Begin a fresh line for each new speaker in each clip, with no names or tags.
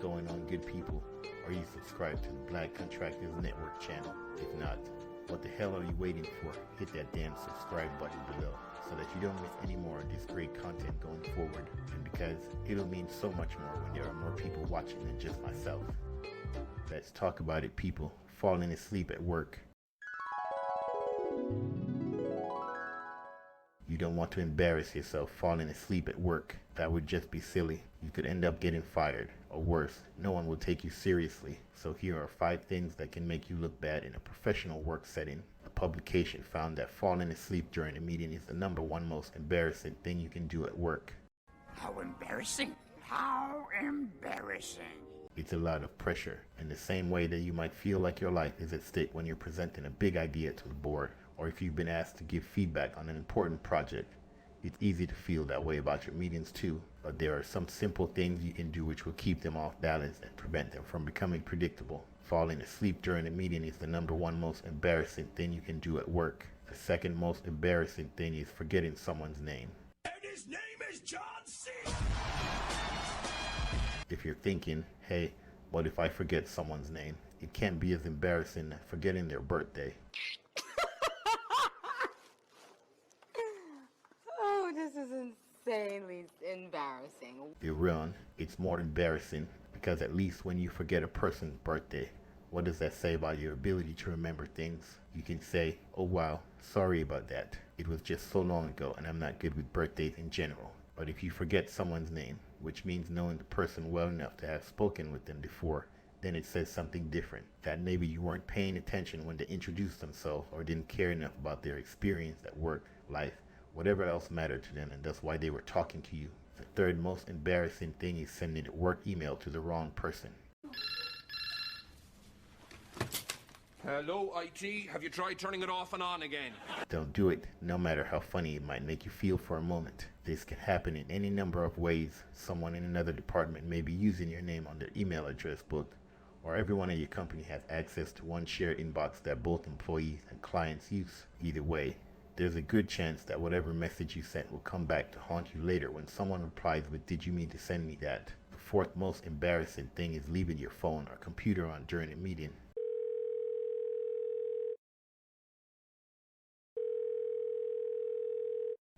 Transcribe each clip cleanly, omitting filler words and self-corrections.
going on, good people? Are you subscribed to the Black Contractors Network channel? If not, what the hell are you waiting for? Hit that damn subscribe button below so that you don't miss any more of this great content going forward, and because it'll mean so much more when there are more people watching than just myself. Let's talk about it, people. Falling asleep at work. You don't want to embarrass yourself falling asleep at work. That would just be silly. You could end up getting fired, or worse, no one will take you seriously. So here are 5 things that can make you look bad in a professional work setting. A publication found that falling asleep during a meeting is the #1 most embarrassing thing you can do at work.
How embarrassing! How embarrassing!
It's a lot of pressure, in the same way that you might feel like your life is at stake when you're presenting a big idea to the board, or if you've been asked to give feedback on an important project. It's easy to feel that way about your meetings too, but there are some simple things you can do which will keep them off balance and prevent them from becoming predictable. Falling asleep during a meeting is the #1 most embarrassing thing you can do at work. The second most embarrassing thing is forgetting someone's name.
And his name is John C.
If you're thinking, hey, what if I forget someone's name? It can't be as embarrassing as forgetting their birthday.
This is insanely embarrassing.
Iran, it's more embarrassing because at least when you forget a person's birthday, what does that say about your ability to remember things? You can say, oh wow, sorry about that. It was just so long ago and I'm not good with birthdays in general. But if you forget someone's name, which means knowing the person well enough to have spoken with them before, then it says something different. That maybe you weren't paying attention when they introduced themselves or didn't care enough about their experience at work, life, whatever else mattered to them, and that's why they were talking to you. The third most embarrassing thing is sending a work email to the wrong person.
Hello, IT. Have you tried turning it off and on again?
Don't do it, no matter how funny it might make you feel for a moment. This can happen in any number of ways. Someone in another department may be using your name on their email address book, or everyone at your company has access to one shared inbox that both employees and clients use. Either way, there's a good chance that whatever message you sent will come back to haunt you later when someone replies with, did you mean to send me that? The fourth most embarrassing thing is leaving your phone or computer on during a meeting.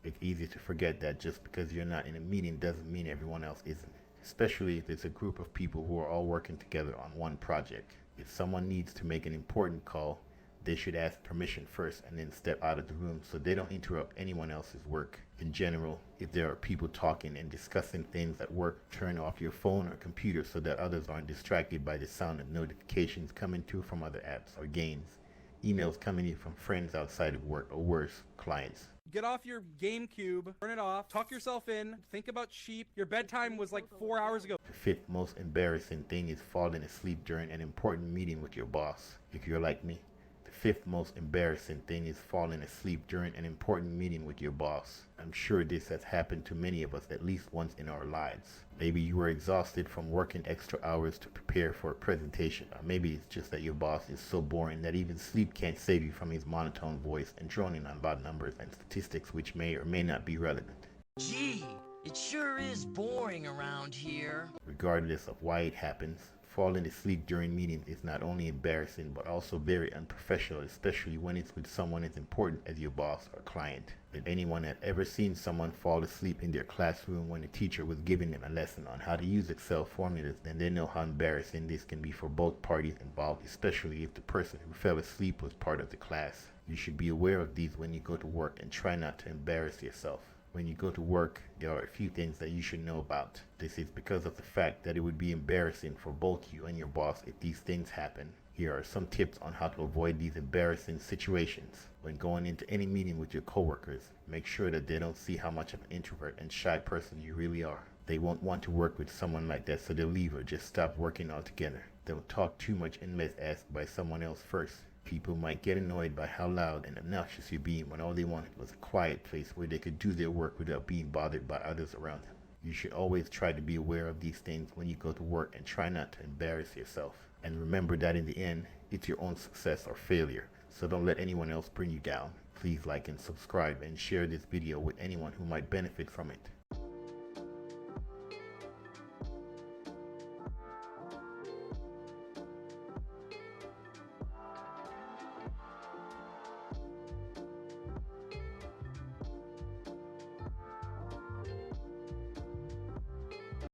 It's easy to forget that just because you're not in a meeting doesn't mean everyone else isn't, especially if it's a group of people who are all working together on one project. If someone needs to make an important call, they should ask permission first and then step out of the room so they don't interrupt anyone else's work. In general, if there are people talking and discussing things at work, turn off your phone or computer so that others aren't distracted by the sound of notifications coming to from other apps or games, emails coming in from friends outside of work, or worse, clients.
Get off your GameCube, turn it off, tuck yourself in, think about sheep. Your bedtime was like 4 hours ago.
The fifth most embarrassing thing is falling asleep during an important meeting with your boss. If you're like me, the fifth most embarrassing thing is falling asleep during an important meeting with your boss. I'm sure this has happened to many of us at least once in our lives. Maybe you were exhausted from working extra hours to prepare for a presentation, or maybe it's just that your boss is so boring that even sleep can't save you from his monotone voice and droning on about numbers and statistics which may or may not be relevant.
Gee, it sure is boring around here.
Regardless of why it happens, falling asleep during meetings is not only embarrassing but also very unprofessional, especially when it's with someone as important as your boss or client. If anyone have ever seen someone fall asleep in their classroom when a teacher was giving them a lesson on how to use Excel formulas, then they know how embarrassing this can be for both parties involved, especially if the person who fell asleep was part of the class. You should be aware of these when you go to work and try not to embarrass yourself. When you go to work, there are a few things that you should know about. This is because of the fact that it would be embarrassing for both you and your boss if these things happen. Here are some tips on how to avoid these embarrassing situations. When going into any meeting with your coworkers, make sure that they don't see how much of an introvert and shy person you really are. They won't want to work with someone like that, so they'll leave or just stop working altogether. Don't talk too much unless asked by someone else first. People might get annoyed by how loud and obnoxious you're being when all they wanted was a quiet place where they could do their work without being bothered by others around them. You should always try to be aware of these things when you go to work and try not to embarrass yourself. And remember that in the end, it's your own success or failure, so don't let anyone else bring you down. Please like and subscribe and share this video with anyone who might benefit from it.